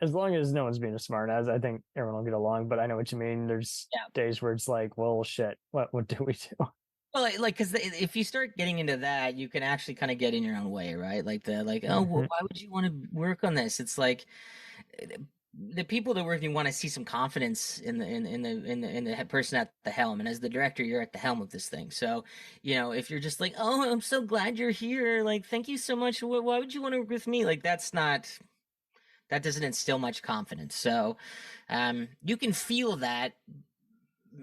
As long as no one's being a smart ass, I think everyone will get along. But I know what you mean. There's days where it's like, well, shit, what do we do? Well, like, because if you start getting into that, you can actually kind of get in your own way, right? Like oh, well, why would you want to work on this? It's like the people that work with you want to see some confidence in the person at the helm, and as the director, you're at the helm of this thing. So, you know, if you're just like, oh, I'm so glad you're here, like, thank you so much. Why would you want to work with me? Like, that doesn't instill much confidence. So, you can feel that.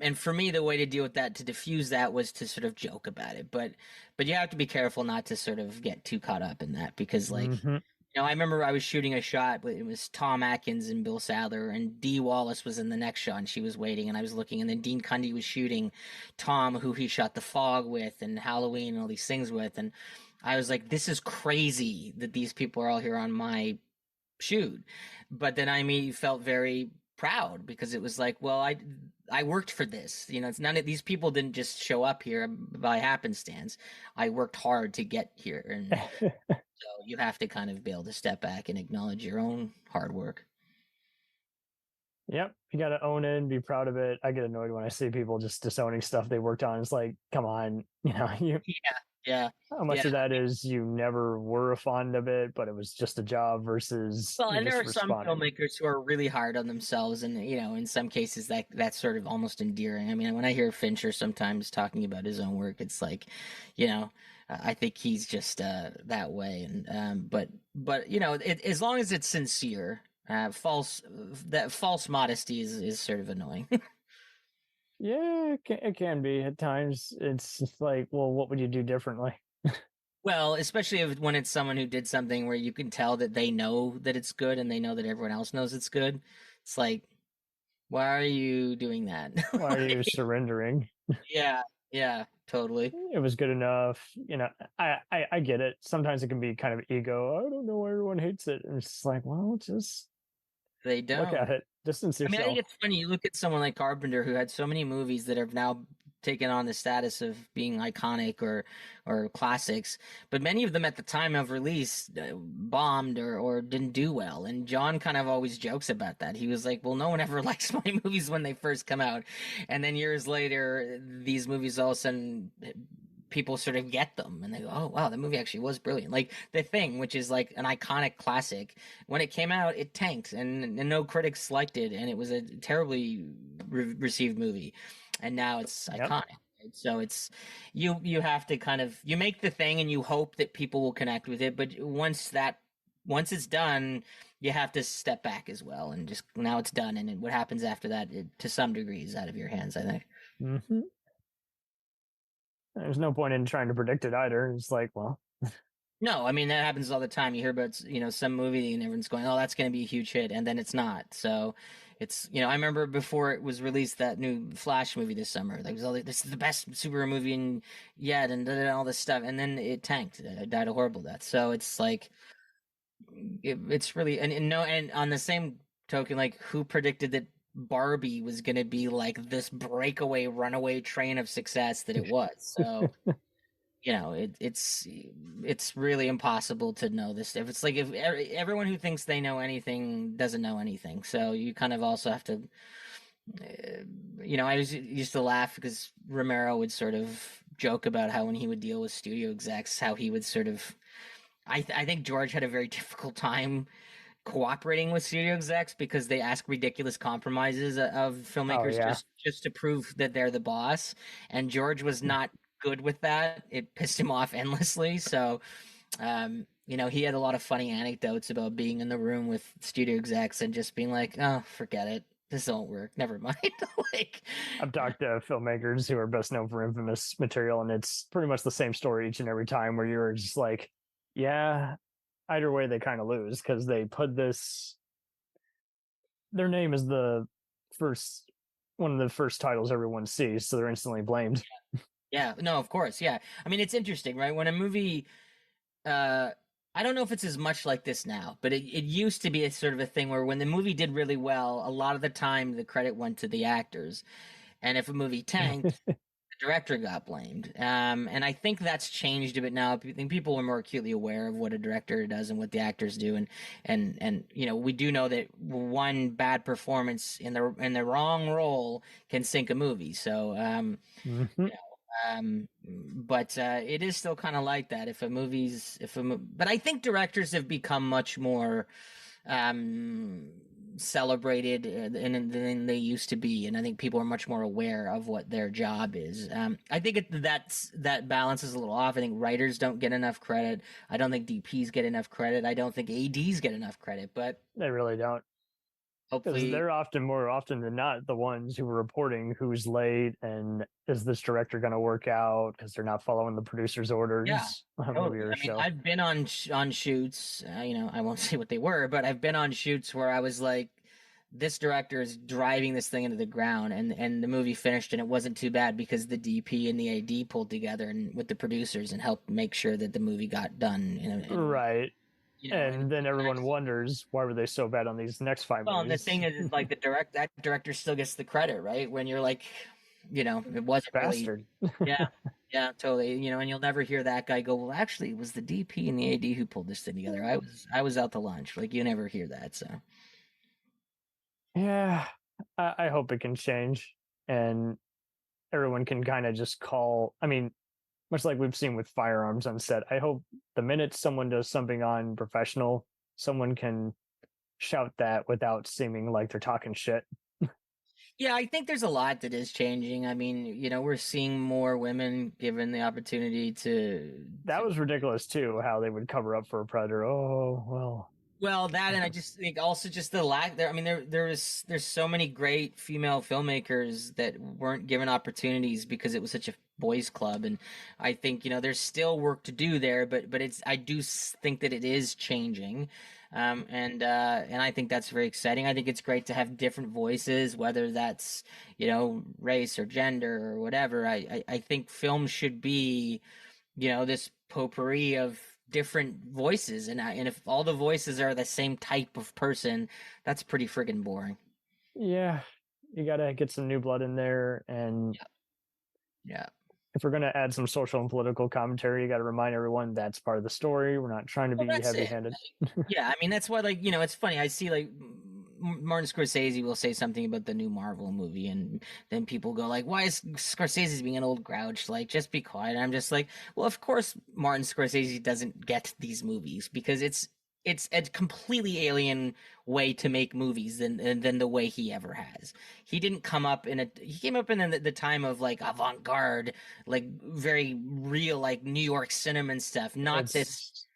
And for me, the way to deal with that, to diffuse that, was to sort of joke about it. But you have to be careful not to sort of get too caught up in that, because like, you know, I remember I was shooting a shot, but it was Tom Atkins and Bill Sadler, and Dee Wallace was in the next shot, and she was waiting, and I was looking, and then Dean Cundy was shooting Tom, who he shot The Fog with and Halloween and all these things with, and I was like, this is crazy that these people are all here on my shoot. But then I felt very proud, because it was like, well, I worked for this. You know, it's none of these people didn't just show up here by happenstance. I worked hard to get here, and so you have to kind of be able to step back and acknowledge your own hard work. Yep, you got to own it and be proud of it. I get annoyed when I see people just disowning stuff they worked on. It's like, come on, you know, Yeah. How much of that is you never were fond of it, but it was just a job versus. Well, and there are some filmmakers who are really hard on themselves, and you know, in some cases that's sort of almost endearing. I mean, when I hear Fincher sometimes talking about his own work, it's like, you know, I think he's just that way. And but you know, as long as it's sincere, false modesty is sort of annoying. Yeah, it can be at times. It's just like, well, what would you do differently? Well, especially when it's someone who did something where you can tell that they know that it's good, and they know that everyone else knows it's good. It's like, why are you doing that? Why are you surrendering? Yeah, totally. It was good enough. You know, I get it. Sometimes it can be kind of ego. I don't know why everyone hates it. And it's just like, well, just they don't look at it. Distance yourself. I think it's funny. You look at someone like Carpenter, who had so many movies that have now taken on the status of being iconic or classics, but many of them at the time of release bombed or didn't do well. And John kind of always jokes about that. He was like, well, no one ever likes my movies when they first come out, and then years later these movies all of a sudden people sort of get them, and they go, oh wow, that movie actually was brilliant. Like The Thing, which is like an iconic classic, when it came out it tanked, and no critics liked it, and it was a terribly received movie, and now it's iconic. So it's you have to kind of, you make the thing and you hope that people will connect with it, but once it's done, you have to step back as well, and just, now it's done, and what happens after that, to some degree, is out of your hands, I think. There's no point in trying to predict it either. It's like, well, No, I mean that happens all the time. You hear about some movie and everyone's going, "Oh, that's going to be a huge hit," and then it's not. So it's I remember before it was released that new Flash movie this summer. Like, this is the best superhero movie yet, and all this stuff, and then it tanked. It died a horrible death. So it's like it's really and on the same token, like who predicted that Barbie was going to be like this breakaway runaway train of success that it was? So. It's really impossible to know this stuff. It's like if everyone who thinks they know anything doesn't know anything. So you kind of also have to, I used to laugh because Romero would sort of joke about how when he would deal with studio execs, how he would sort of, I think George had a very difficult time cooperating with studio execs because they ask ridiculous compromises of filmmakers just to prove that they're the boss. And George was not good with that. It pissed him off endlessly. So, he had a lot of funny anecdotes about being in the room with studio execs and just being like, "Oh, forget it. This won't work. Never mind." Like, I've talked to filmmakers who are best known for infamous material, and it's pretty much the same story each and every time where you're just like, yeah, either way they kind of lose because they put their name is one of the first titles everyone sees, so they're instantly blamed. Yeah, no, of course. Yeah. I mean, it's interesting, right? When a movie, I don't know if it's as much like this now, but it used to be a sort of a thing where when the movie did really well, a lot of the time the credit went to the actors. And if a movie tanked, the director got blamed. And I think that's changed a bit now. I think people are more acutely aware of what a director does and what the actors do. And we do know that one bad performance in the wrong role can sink a movie. So, but it is still kind of like that. But I think directors have become much more celebrated than they used to be, and I think people are much more aware of what their job is. I think that balance is a little off. I think writers don't get enough credit. I don't think DPs get enough credit. I don't think ADs get enough credit. But they really don't. Because they're more often than not the ones who are reporting who's late and is this director going to work out because they're not following the producer's orders. Yeah, totally. I mean, I've been on shoots. I won't say what they were, but I've been on shoots where I was like, this director is driving this thing into the ground, and the movie finished, and it wasn't too bad because the DP and the AD pulled together and with the producers and helped make sure that the movie got done. Right. And then everyone wonders why were they so bad on these next 5 movies. Well, and the thing is, like, that director still gets the credit, right? When you're like, it wasn't bastard. Really, yeah, totally. And you'll never hear that guy go, "Well, actually, it was the DP and the AD who pulled this thing together. I was out to lunch." Like, you never hear that. So, yeah, I hope it can change, and everyone can kind of just call. I mean, much like we've seen with firearms on set, I hope the minute someone does something unprofessional, someone can shout that without seeming like they're talking shit. Yeah, I think there's a lot that is changing. I mean, we're seeing more women given the opportunity to. That was ridiculous too, how they would cover up for a predator. Oh, well. Well, that, and I just think also just the lack there. I mean, there's so many great female filmmakers that weren't given opportunities because it was such a boys club, and I think there's still work to do there, but I do think that it is changing, and I think that's very exciting. I think it's great to have different voices, whether that's race or gender or whatever. I think film should be this potpourri of different voices, and if all the voices are the same type of person, that's pretty friggin' boring. Yeah, you gotta get some new blood in there, and yeah. If we're gonna add some social and political commentary, you got to remind everyone that's part of the story. We're not trying to be heavy-handed. Yeah, I mean that's why, like, it's funny. I see like Martin Scorsese will say something about the new Marvel movie, and then people go like, "Why is Scorsese being an old grouch? Like, just be quiet." And I'm just like, well, of course Martin Scorsese doesn't get these movies because it's a completely alien way to make movies than the way he ever has. He didn't come up he came up in the time of like avant-garde, like very real, like New York cinema and stuff, not this,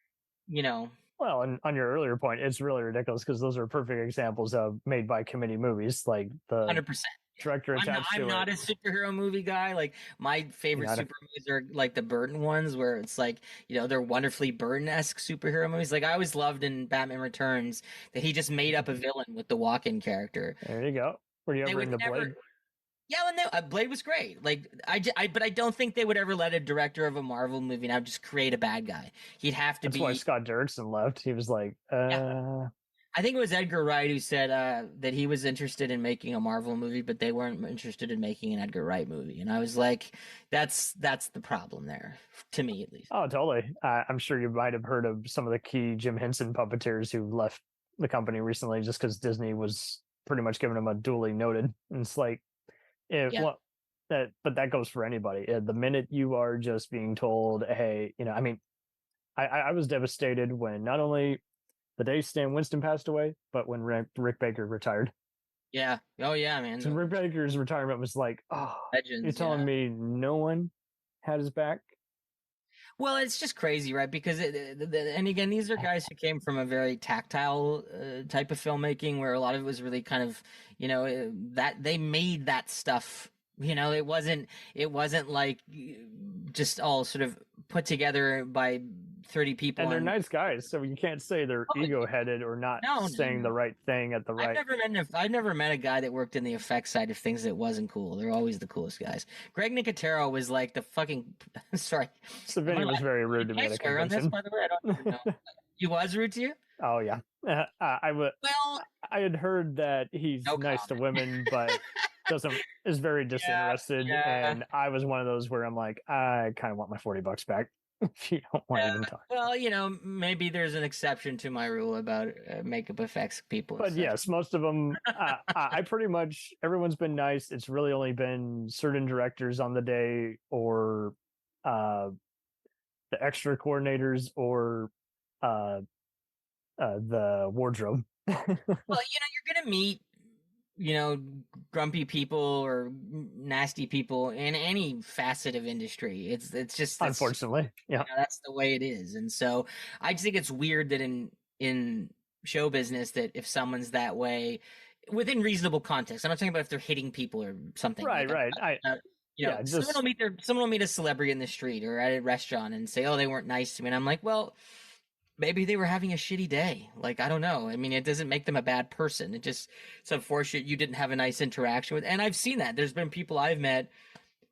Well, and on your earlier point, it's really ridiculous because those are perfect examples of made by committee movies, like the 100%. director attached I'm to not it. a superhero movie guy. Like my favorite Not a- super movies are like the Burton ones, where it's like they're wonderfully Burton-esque superhero movies. Like I always loved in Batman Returns that he just made up a villain with the walk-in character. There you go. Were you They ever would into never. Blade? Yeah, when Blade was great. Like but I don't think they would ever let a director of a Marvel movie now just create a bad guy. He'd have to That's be. why Scott Derrickson left. He was like, Yeah. I think it was Edgar Wright who said that he was interested in making a Marvel movie, but they weren't interested in making an Edgar Wright movie. And I was like, that's the problem there, to me at least. oh, totally. I'm sure you might have heard of some of the key Jim Henson puppeteers who left the company recently just because Disney was pretty much giving them a duly noted. And it's like, but that goes for anybody. The minute you are just being told, hey, I mean, I was devastated when not only the day Stan Winston passed away, but when Rick Baker retired. Yeah. Oh yeah, man. So Rick Baker's retirement was like, oh, Legends, you're telling me no one had his back? Well, it's just crazy, right? Because and again, these are guys who came from a very tactile type of filmmaking, where a lot of it was really kind of, that they made that stuff. It wasn't like just all sort of put together by 30 people. And they're nice guys, so you can't say they're ego-headed or not saying the right thing at the right. I've never met a guy that worked in the effects side of things that wasn't cool. They're always the coolest guys. Greg Nicotero was like the fucking sorry. Savini was very rude to me at a convention. On this, by the way, I don't even know. He was rude to you? Oh yeah. I had heard that he's nice to women, but is very disinterested. And I was one of those where I'm like, I kind of want my $40 back. If you don't want to even talk. Well, maybe there's an exception to my rule about makeup effects people. But yes, most of them, I pretty much, everyone's been nice. It's really only been certain directors on the day or the extra coordinators or the wardrobe. Well, you're going to meet, grumpy people or nasty people in any facet of industry. It's just unfortunately, yeah, that's the way it is. And so I just think it's weird that in show business that if someone's that way within reasonable context, I'm not talking about if they're hitting people or something. Right, like right. Someone will meet a celebrity in the street or at a restaurant and say, "Oh, they weren't nice to me," and I'm like, well. Maybe they were having a shitty day. Like, I don't know. I mean, it doesn't make them a bad person. It's unfortunate you didn't have a nice interaction with. And I've seen that. There's been people I've met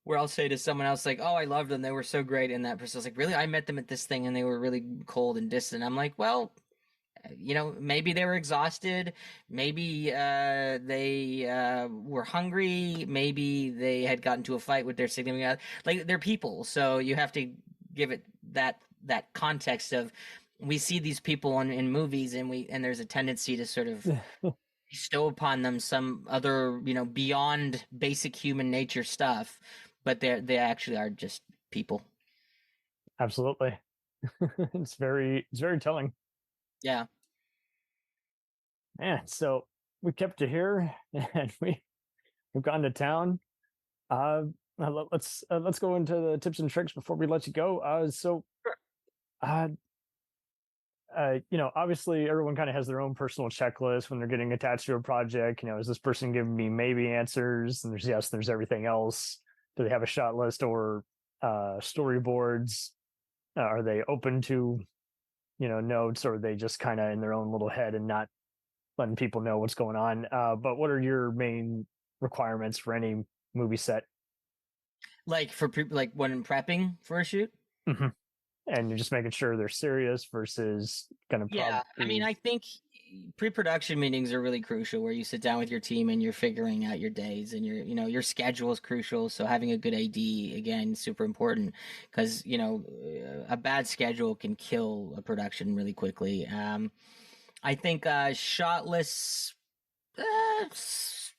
where I'll say to someone else, like, oh, I loved them. They were so great. And that person's like, really? I met them at this thing and they were really cold and distant. I'm like, well, maybe they were exhausted. Maybe they were hungry. Maybe they had gotten into a fight with their significant other. Like, they're people. So you have to give it that context of, we see these people in movies and there's a tendency to sort of bestow upon them some other, beyond basic human nature stuff, but they actually are just people. Absolutely. It's very telling. Yeah. Man, so we kept you here and we've gone to town. Let's go into the tips and tricks before we let you go. Obviously everyone kind of has their own personal checklist when they're getting attached to a project. Is this person giving me maybe answers? And there's everything else. Do they have a shot list or storyboards? Are they open to, notes, or are they just kind of in their own little head and not letting people know what's going on? But what are your main requirements for any movie set? Like for like when prepping for a shoot? Mm-hmm. And you're just making sure they're serious versus going to. Yeah, I mean, I think pre-production meetings are really crucial, where you sit down with your team and you're figuring out your days and your schedule is crucial. So having a good AD, again, super important, because a bad schedule can kill a production really quickly. I think shot lists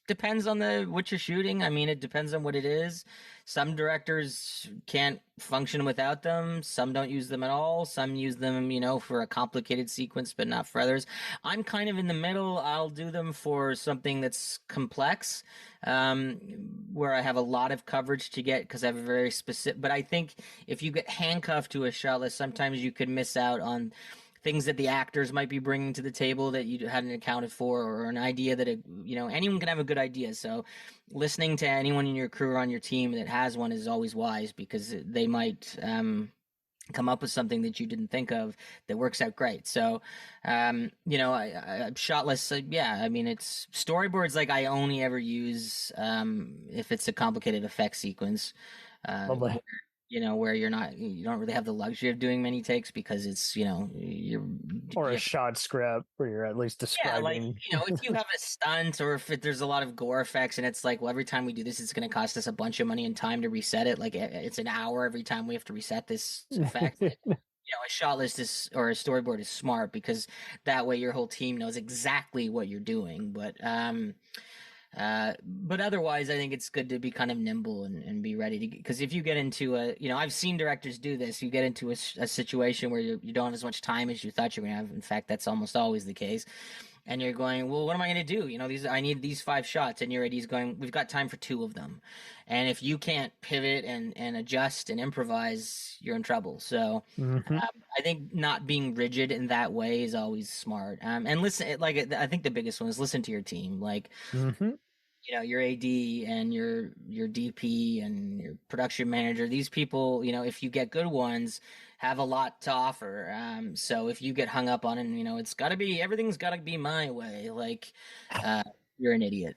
depends on what you're shooting. I mean, it depends on what it is. Some directors can't function without them. Some don't use them at all. Some use them, for a complicated sequence, but not for others. I'm kind of in the middle. I'll do them for something that's complex, where I have a lot of coverage to get because I have a very specific. But I think if you get handcuffed to a shot list, sometimes you could miss out on things that the actors might be bringing to the table that you hadn't accounted for, or an idea that, anyone can have a good idea. So listening to anyone in your crew or on your team that has one is always wise, because they might come up with something that you didn't think of that works out great. So, shot lists, it's storyboards. Like, I only ever use if it's a complicated effect sequence. Where you don't really have the luxury of doing many takes, because it's, a shot script where you're at least describing. If you have a stunt, or if there's a lot of gore effects and it's like, well, every time we do this, it's going to cost us a bunch of money and time to reset it. Like, it's an hour every time we have to reset this effect. A shot list or a storyboard is smart, because that way your whole team knows exactly what you're doing. But otherwise, I think it's good to be kind of nimble and be ready to, because if you get into I've seen directors do this. You get into a situation where you don't have as much time as you thought you were going to have. In fact, that's almost always the case. And you're going, well, what am I going to do? I need these 5 shots, and your AD's going, we've got time for 2 of them. And if you can't pivot and adjust and improvise, you're in trouble. So I think not being rigid in that way is always smart. And listen, like, I think the biggest one is listen to your team. Like, your AD and your DP and your production manager, these people, if you get good ones, have a lot to offer. So if you get hung up on it, everything's got to be my way, like, you're an idiot.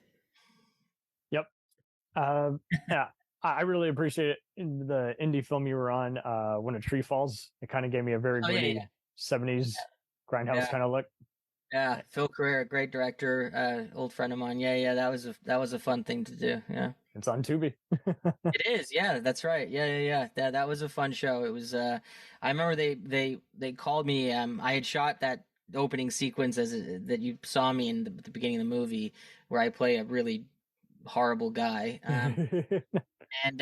Yep. Yeah, I really appreciate it. In the indie film you were on, When a Tree Falls, it kind of gave me a very gritty 70s grindhouse kind of look. Yeah, Phil Carrera, great director, old friend of mine. Yeah, that was a fun thing to do. Yeah, it's on Tubi. It is. Yeah, that's right. Yeah. That was a fun show. It was. I remember they called me. I had shot that opening sequence that you saw me in the beginning of the movie, where I play a really horrible guy. And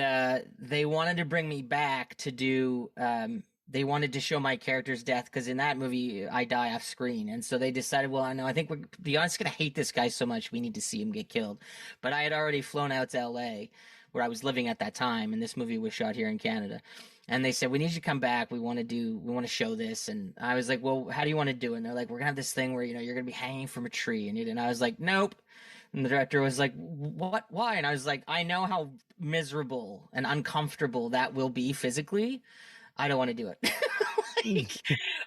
they wanted to bring me back to do. They wanted to show my character's death, because in that movie I die off screen, and so they decided, well, I think we're just gonna hate this guy so much we need to see him get killed. But I had already flown out to LA, where I was living at that time, and this movie was shot here in Canada. And they said, we need you to come back. We want to show this. And I was like, well, how do you want to do it? And they're like, we're gonna have this thing where you're gonna be hanging from a tree, and I was like, nope. And the director was like, what? Why? And I was like, I know how miserable and uncomfortable that will be physically. I don't want to do it.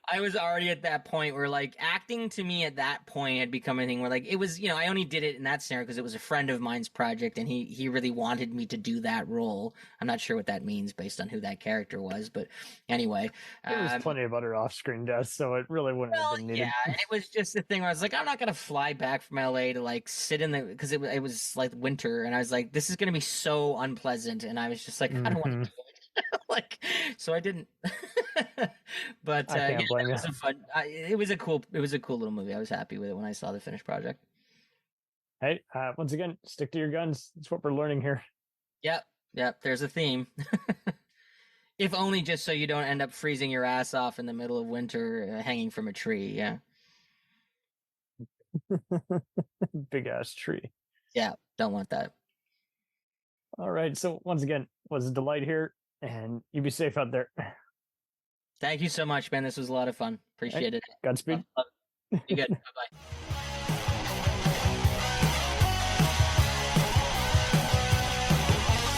I was already at that point where, like, acting to me at that point had become a thing where, like, it was, I only did it in that scenario because it was a friend of mine's project, and he really wanted me to do that role. I'm not sure what that means based on who that character was, but anyway. There was plenty of other off-screen deaths, so it really wouldn't have been needed. Yeah, and it was just the thing where I was like, I'm not going to fly back from LA to, like, sit in because it was like winter, and I was like, this is going to be so unpleasant, and I was just like, I don't want to do it. Like, so I didn't. But I can't blame you. Was it was a cool little movie. I was happy with it when I saw the finished project. Hey, once again, stick to your guns. That's what we're learning here. Yep. There's a theme. If only just so you don't end up freezing your ass off in the middle of winter, hanging from a tree. Yeah. Big ass tree. Yeah, don't want that. All right. So once again, it was a delight here, and you be safe out there. Thank you so much, man. This was a lot of fun. Appreciate it. Godspeed. You good. Bye-bye.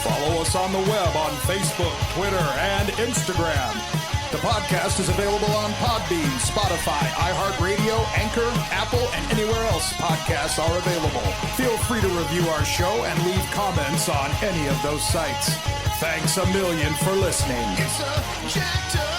Follow us on the web on Facebook, Twitter, and Instagram. The podcast is available on Podbean, Spotify, iHeartRadio, Anchor, Apple, and anywhere else podcasts are available. Feel free to review our show and leave comments on any of those sites. Thanks a million for listening. It's a jacked up